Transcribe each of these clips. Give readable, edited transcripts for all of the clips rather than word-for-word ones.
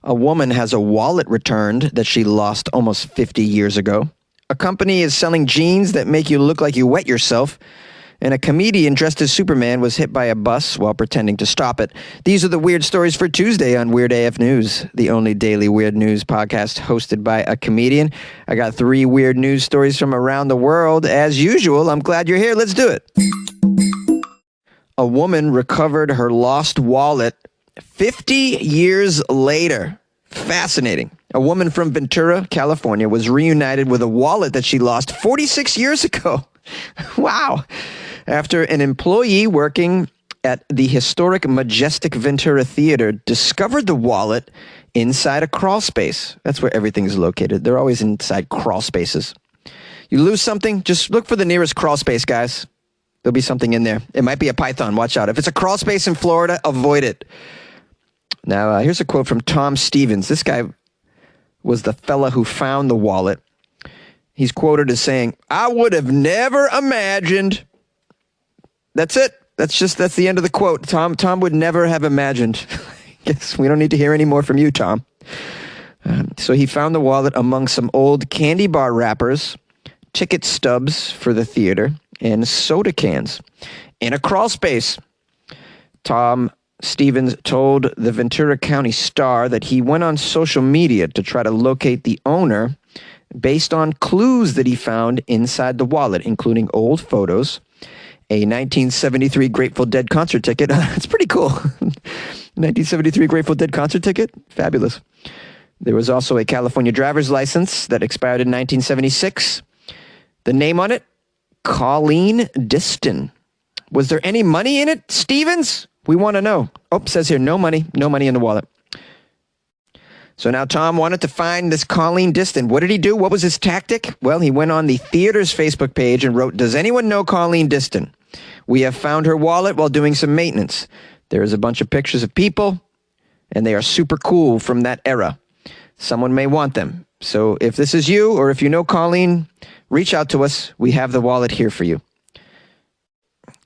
A woman has a wallet returned that she lost almost 50 years ago. A company is selling jeans that make you look like you wet yourself. And a comedian dressed as Superman was hit by a bus while pretending to stop it. These are the weird stories for Tuesday on Weird AF News, the only daily weird news podcast hosted by a comedian. I got 3 weird news stories from around the world. As usual, I'm glad you're here. Let's do it. A woman recovered her lost wallet 50 years later. Fascinating. A woman from Ventura, California, was reunited with a wallet that she lost 46 years ago. Wow. After an employee working at the historic Majestic Ventura Theater discovered the wallet inside a crawl space. That's where everything's located. They're always inside crawl spaces. You lose something, just look for the nearest crawl space, guys. There'll be something in there. It might be a python. Watch out. If it's a crawl space in Florida, avoid it. Now, here's a quote from Tom Stevens. This guy was the fella who found the wallet. He's quoted as saying, "I would have never imagined." That's it. That's the end of the quote. Tom would never have imagined. Guess we don't need to hear any more from you, Tom. So he found the wallet among some old candy bar wrappers, ticket stubs for the theater, and soda cans in a crawl space. Tom Stevens told the Ventura County Star that he went on social media to try to locate the owner based on clues that he found inside the wallet, including old photos, a 1973 Grateful Dead concert ticket. It's pretty cool. 1973 Grateful Dead concert ticket? Fabulous. There was also a California driver's license that expired in 1976. The name on it? Colleen Diston. Was there any money in it, Stevens? We want to know. Oh, says here, no money in the wallet. So now Tom wanted to find this Colleen Diston. What did he do? What was his tactic? Well, he went on the theater's Facebook page and wrote, "Does anyone know Colleen Diston? We have found her wallet while doing some maintenance. There is a bunch of pictures of people, and they are super cool from that era. Someone may want them. So if this is you, or if you know Colleen, reach out to us. We have the wallet here for you."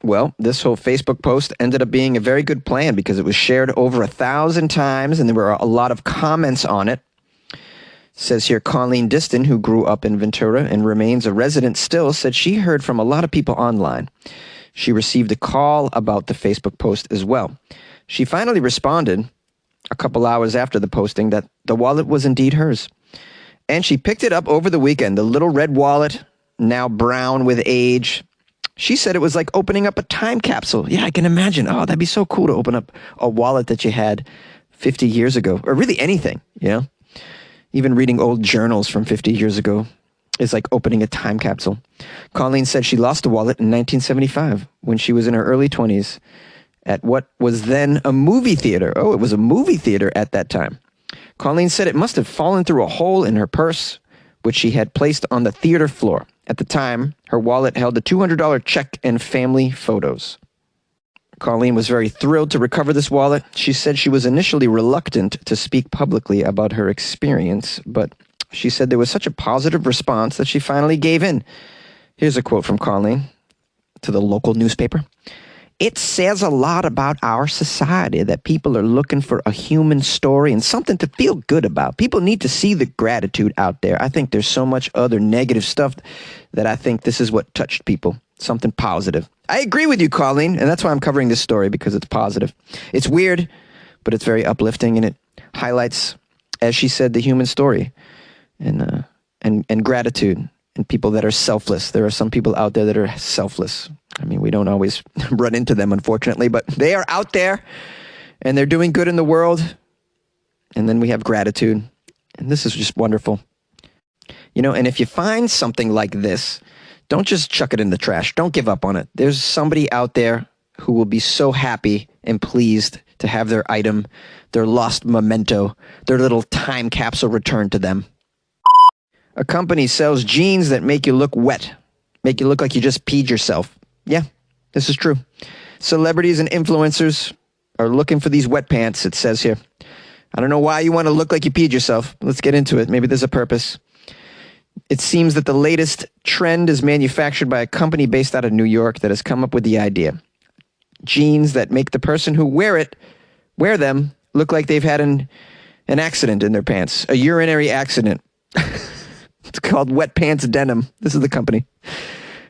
Well, this whole Facebook post ended up being a very good plan because it was shared over 1,000 times and there were a lot of comments on it. It says here, Colleen Diston, who grew up in Ventura and remains a resident still, said she heard from a lot of people online. She received a call about the Facebook post as well. She finally responded a couple hours after the posting that the wallet was indeed hers. And she picked it up over the weekend, the little red wallet, now brown with age. She said it was like opening up a time capsule. Yeah, I can imagine. Oh, that'd be so cool to open up a wallet that you had 50 years ago, or really anything, you know? Even reading old journals from 50 years ago is like opening a time capsule. Colleen said she lost the wallet in 1975 when she was in her early 20s at what was then a movie theater. Oh, it was a movie theater at that time. Colleen said it must have fallen through a hole in her purse, which she had placed on the theater floor. At the time, her wallet held a $200 check and family photos. Colleen was very thrilled to recover this wallet. She said she was initially reluctant to speak publicly about her experience, but she said there was such a positive response that she finally gave in. Here's a quote from Colleen to the local newspaper. "It says a lot about our society that people are looking for a human story and something to feel good about. People need to see the gratitude out there. I think there's so much other negative stuff that I think this is what touched people. Something positive." I agree with you, Colleen, and that's why I'm covering this story, because it's positive. It's weird, but it's very uplifting, and it highlights, as she said, the human story and gratitude and people that are selfless. There are some people out there that are selfless. I mean, we don't always run into them, unfortunately, but they are out there and they're doing good in the world. And then we have gratitude. And this is just wonderful. You know, and if you find something like this, don't just chuck it in the trash. Don't give up on it. There's somebody out there who will be so happy and pleased to have their item, their lost memento, their little time capsule returned to them. A company sells jeans that make you look wet, make you look like you just peed yourself. Yeah, this is true. Celebrities and influencers are looking for these wet pants, it says here. I don't know why you want to look like you peed yourself. Let's get into it. Maybe there's a purpose. It seems that the latest trend is manufactured by a company based out of New York that has come up with the idea. Jeans that make the person who wear them look like they've had an an accident in their pants, a urinary accident. It's called Wet Pants Denim. This is the company.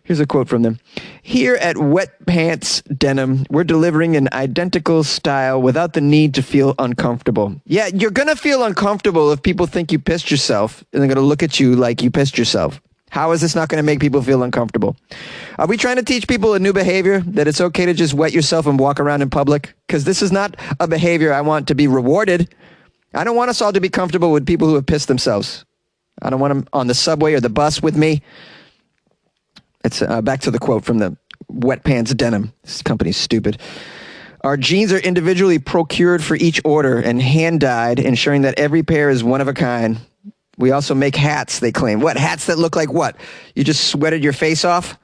Here's a quote from them. Here at Wet Pants Denim, we're delivering an identical style without the need to feel uncomfortable. Yeah, you're going to feel uncomfortable if people think you pissed yourself and they're going to look at you like you pissed yourself. How is this not going to make people feel uncomfortable? Are we trying to teach people a new behavior, that it's okay to just wet yourself and walk around in public? Because this is not a behavior I want to be rewarded. I don't want us all to be comfortable with people who have pissed themselves. I don't want them on the subway or the bus with me. It's back to the quote from the Wet Pants Denim. This company's stupid. Our jeans are individually procured for each order and hand-dyed, ensuring that every pair is one of a kind. We also make hats, they claim. What? Hats that look like what? You just sweated your face off?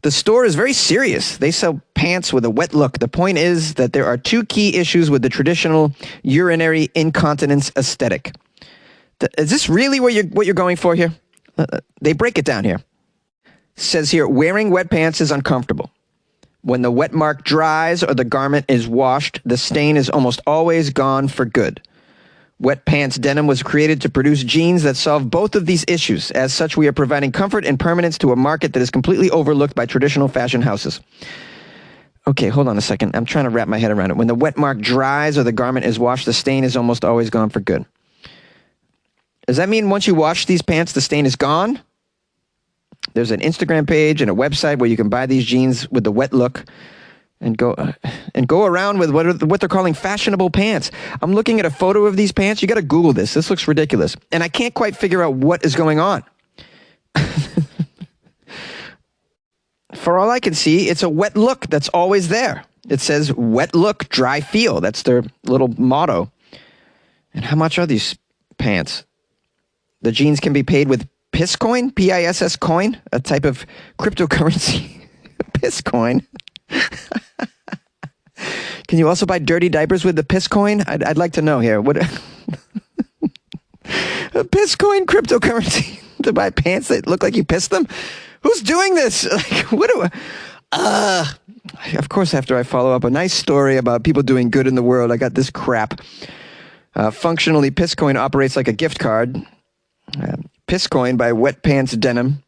The store is very serious. They sell pants with a wet look. The point is that there are two key issues with the traditional urinary incontinence aesthetic. Is this really what you're going for here? They break it down here. Says here, wearing wet pants is uncomfortable. When the wet mark dries or the garment is washed, the stain is almost always gone for good. Wet Pants Denim was created to produce jeans that solve both of these issues. As such, we are providing comfort and permanence to a market that is completely overlooked by traditional fashion houses. Okay, hold on a second. I'm trying to wrap my head around it. When the wet mark dries or the garment is washed, the stain is almost always gone for good. Does that mean once you wash these pants, the stain is gone? There's an Instagram page and a website where you can buy these jeans with the wet look and go around with what they're calling fashionable pants. I'm looking at a photo of these pants. You got to Google this. This looks ridiculous. And I can't quite figure out what is going on. For all I can see, it's a wet look that's always there. It says wet look, dry feel. That's their little motto. And how much are these pants? The jeans can be paid with Pisscoin, P-I-S-S coin, a type of cryptocurrency. Pisscoin. Can you also buy dirty diapers with the Pisscoin? I'd like to know here. What a Pisscoin cryptocurrency to buy pants that look like you pissed them? Who's doing this? Like, what do of course, after I follow up a nice story about people doing good in the world, I got this crap. Functionally, Pisscoin operates like a gift card. Pisscoin by Wet Pants Denim,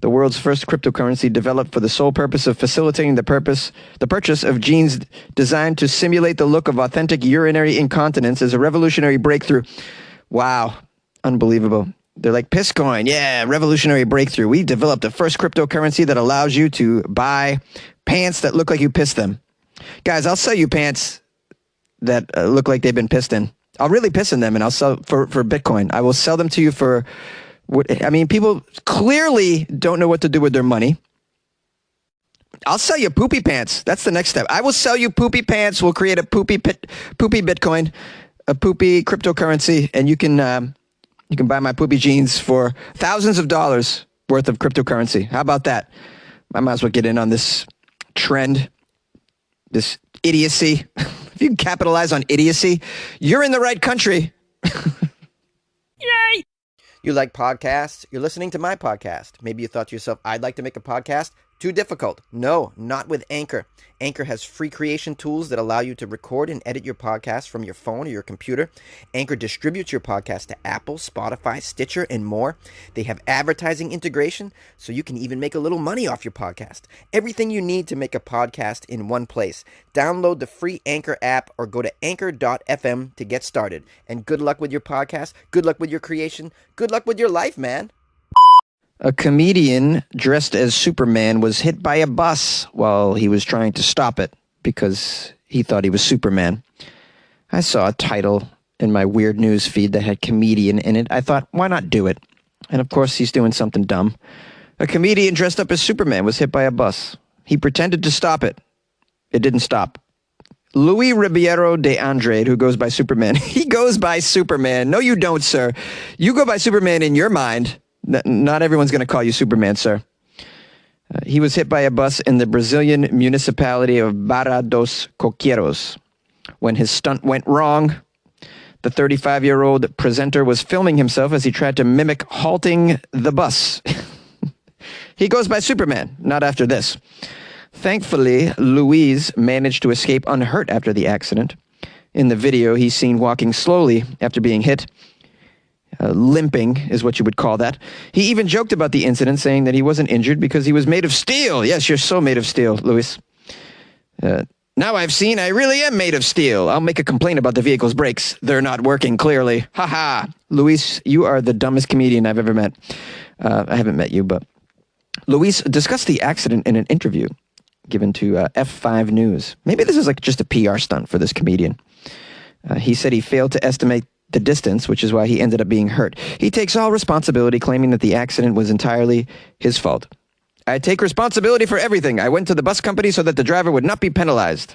the world's first cryptocurrency developed for the sole purpose of facilitating the purchase of jeans designed to simulate the look of authentic urinary incontinence, is a revolutionary breakthrough. Wow, unbelievable. They're like, Pisscoin, yeah, revolutionary breakthrough. We developed the first cryptocurrency that allows you to buy pants that look like you pissed them. Guys, I'll sell you pants that look like they've been pissed in. I'll really piss in them, and I'll sell for Bitcoin. I will sell them to you for people clearly don't know what to do with their money. I'll sell you poopy pants. That's the next step. I will sell you poopy pants. We'll create a poopy Bitcoin, a poopy cryptocurrency, and you can buy my poopy jeans for thousands of dollars worth of cryptocurrency. How about that? I might as well get in on this trend, this idiocy. If you can capitalize on idiocy, you're in the right country. Yay! You like podcasts? You're listening to my podcast. Maybe you thought to yourself, I'd like to make a podcast. Too difficult. No, not with Anchor. Anchor has free creation tools that allow you to record and edit your podcast from your phone or your computer. Anchor distributes your podcast to Apple, Spotify, Stitcher, and more. They have advertising integration, so you can even make a little money off your podcast. Everything you need to make a podcast in one place. Download the free Anchor app or go to anchor.fm to get started. And good luck with your podcast. Good luck with your creation. Good luck with your life, man. A comedian dressed as Superman was hit by a bus while he was trying to stop it because he thought he was Superman. I saw a title in my weird news feed that had comedian in it. I thought, why not do it? And of course, he's doing something dumb. A comedian dressed up as Superman was hit by a bus. He pretended to stop it. It didn't stop. Luis Ribeiro de Andrade, who goes by Superman. He goes by Superman. No, you don't, sir. You go by Superman in your mind. Not everyone's going to call you Superman, sir. He was hit by a bus in the Brazilian municipality of Barra dos Coqueiros. When his stunt went wrong, the 35-year-old presenter was filming himself as he tried to mimic halting the bus. He goes by Superman, not after this. Thankfully, Luis managed to escape unhurt after the accident. In the video, he's seen walking slowly after being hit. Limping is what you would call that. He even joked about the incident, saying that he wasn't injured because he was made of steel. Yes, you're so made of steel, Luis. Now I've seen I really am made of steel. I'll make a complaint about the vehicle's brakes. They're not working clearly. Ha ha. Luis, you are the dumbest comedian I've ever met. I haven't met you, but... Luis discussed the accident in an interview given to F5 News. Maybe this is like just a PR stunt for this comedian. He said he failed to estimate the distance, which is why he ended up being hurt. He takes all responsibility, claiming that the accident was entirely his fault. I take responsibility for everything. I went to the bus company so that the driver would not be penalized.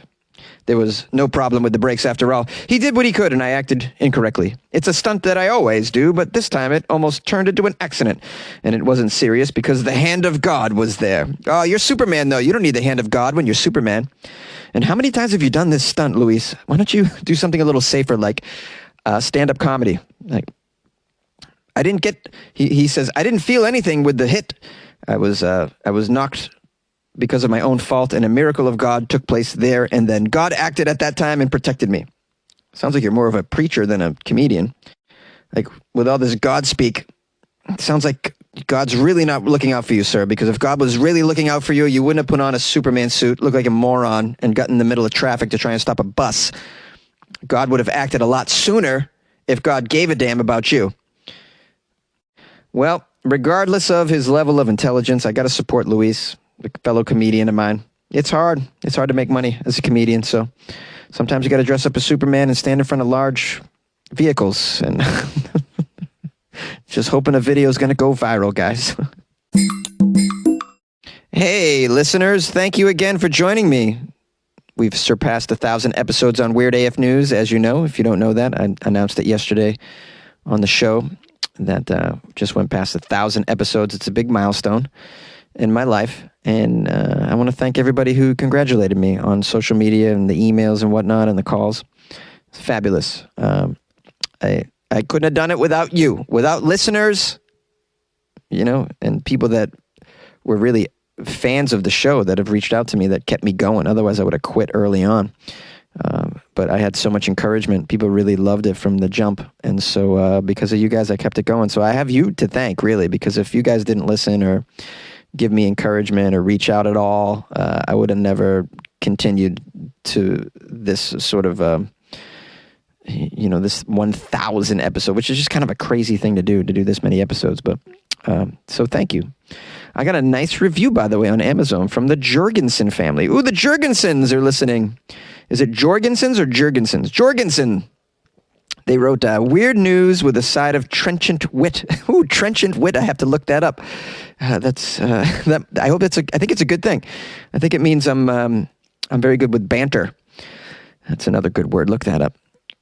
There was no problem with the brakes after all. He did what he could and I acted incorrectly. It's a stunt that I always do, but this time it almost turned into an accident. And it wasn't serious because the hand of God was there. Oh, you're Superman though. You don't need the hand of God when you're Superman. And how many times have you done this stunt, Luis? Why don't you do something a little safer like stand-up comedy? Like, I didn't get, he says, I didn't feel anything with the hit. I was knocked because of my own fault, and a miracle of God took place there, and then God acted at that time and protected me. Sounds like you're more of a preacher than a comedian. Like, with all this God speak, it sounds like God's really not looking out for you, sir, because if God was really looking out for you, you wouldn't have put on a Superman suit, looked like a moron, and got in the middle of traffic to try and stop a bus. God would have acted a lot sooner if God gave a damn about you. Well, regardless of his level of intelligence, I got to support Luis, a fellow comedian of mine. It's hard. It's hard to make money as a comedian, so sometimes you got to dress up as Superman and stand in front of large vehicles and just hoping a video is going to go viral, guys. Hey, listeners, thank you again for joining me. We've surpassed 1,000 episodes on Weird AF News, as you know. If you don't know that, I announced it yesterday on the show that just went past 1,000 episodes. It's a big milestone in my life, and I want to thank everybody who congratulated me on social media and the emails and whatnot and the calls. It's fabulous. I couldn't have done it without you, without listeners, you know, and people that were really fans of the show that have reached out to me that kept me going. Otherwise, I would have quit early on. But I had so much encouragement. People really loved it from the jump. And so because of you guys, I kept it going. So I have you to thank, really, because if you guys didn't listen or give me encouragement or reach out at all, I would have never continued to this sort of, this 1,000 episode, which is just kind of a crazy thing to do this many episodes. But so thank you. I got a nice review, by the way, on Amazon from the Jorgensen family. Ooh, the Jorgensens are listening. Is it Jorgensens or Jurgensens? Jorgensen. They wrote, weird news with a side of trenchant wit. Ooh, trenchant wit. I have to look that up. I hope I think it's a good thing. I think it means I'm very good with banter. That's another good word. Look that up.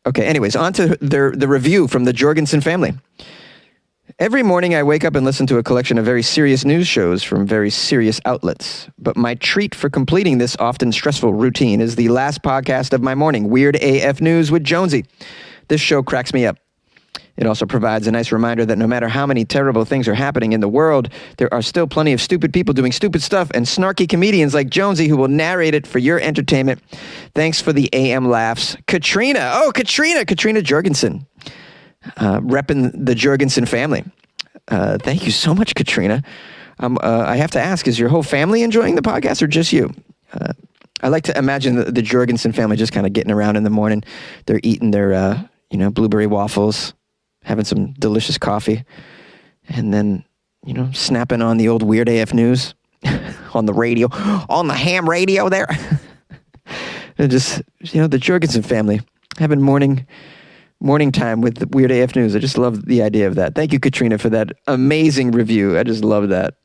Okay, anyways, on to the review from the Jorgensen family. Every morning I wake up and listen to a collection of very serious news shows from very serious outlets. But my treat for completing this often stressful routine is the last podcast of my morning, Weird AF News with Jonesy. This show cracks me up. It also provides a nice reminder that no matter how many terrible things are happening in the world, there are still plenty of stupid people doing stupid stuff and snarky comedians like Jonesy who will narrate it for your entertainment. Thanks for the AM laughs. Katrina. Oh, Katrina Jorgensen. Repping the Jorgensen family. Thank you so much, Katrina. I have to ask, is your whole family enjoying the podcast or just you? I like to imagine the Jorgensen family just kind of getting around in the morning. They're eating their, blueberry waffles, having some delicious coffee, and then, snapping on the old Weird AF News on the radio, on the ham radio there. And just, the Jorgensen family having morning time with the Weird AF News. I just love the idea of that. Thank you, Katrina, for that amazing review. I just love that.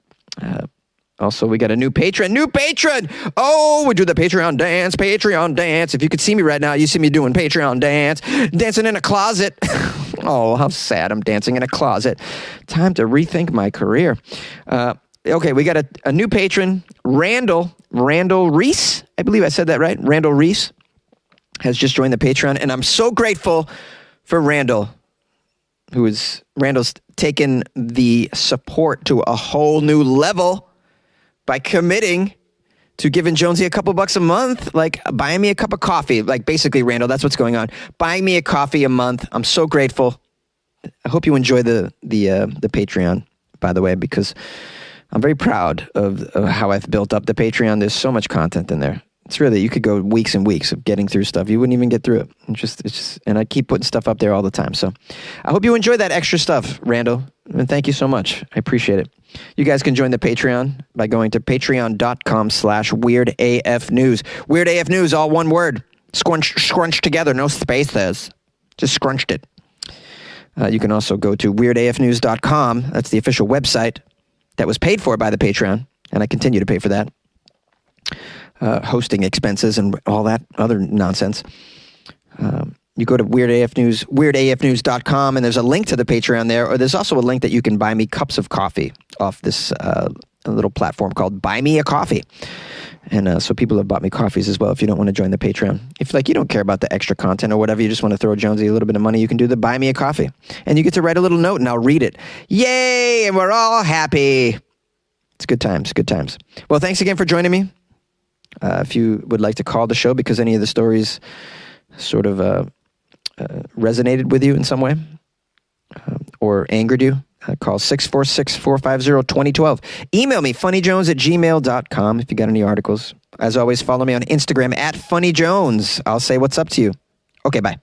Also, we got a new patron. Oh, we do the Patreon dance. If you could see me right now, you see me doing Patreon dance, dancing in a closet. Oh, how sad. I'm dancing in a closet. Time to rethink my career. Okay, we got a new patron, Randall Reese. I believe I said that right. Randall Reese has just joined the Patreon, and I'm so grateful for Randall's taken the support to a whole new level by committing to giving Jonesy a couple bucks a month, like buying me a cup of coffee. Like basically, Randall, that's what's going on. Buying me a coffee a month. I'm so grateful. I hope you enjoy the Patreon, by the way, because I'm very proud of how I've built up the Patreon. There's so much content in there. It's really, you could go weeks and weeks of getting through stuff. You wouldn't even get through it. It's just, and I keep putting stuff up there all the time. So I hope you enjoy that extra stuff, Randall. And thank you so much. I appreciate it. You guys can join the Patreon by going to patreon.com/weirdafnews. Weird AF News, all one word. Scrunched together, no spaces. Just scrunched it. You can also go to weirdafnews.com. That's the official website that was paid for by the Patreon, and I continue to pay for that. Hosting expenses and all that other nonsense. You go to Weird AF News, weirdafnews.com, and there's a link to the Patreon there, or there's also a link that you can buy me cups of coffee off this little platform called Buy Me a Coffee. And so people have bought me coffees as well if you don't want to join the Patreon. If you don't care about the extra content or whatever, you just want to throw Jonesy a little bit of money, you can do the Buy Me a Coffee. And you get to write a little note and I'll read it. Yay! And we're all happy. It's good times, good times. Well, thanks again for joining me. If you would like to call the show because any of the stories sort of resonated with you in some way or angered you, call 646-450-2012. Email me, funnyjones@gmail.com if you got any articles. As always, follow me on Instagram @funnyjones. I'll say what's up to you. Okay, bye.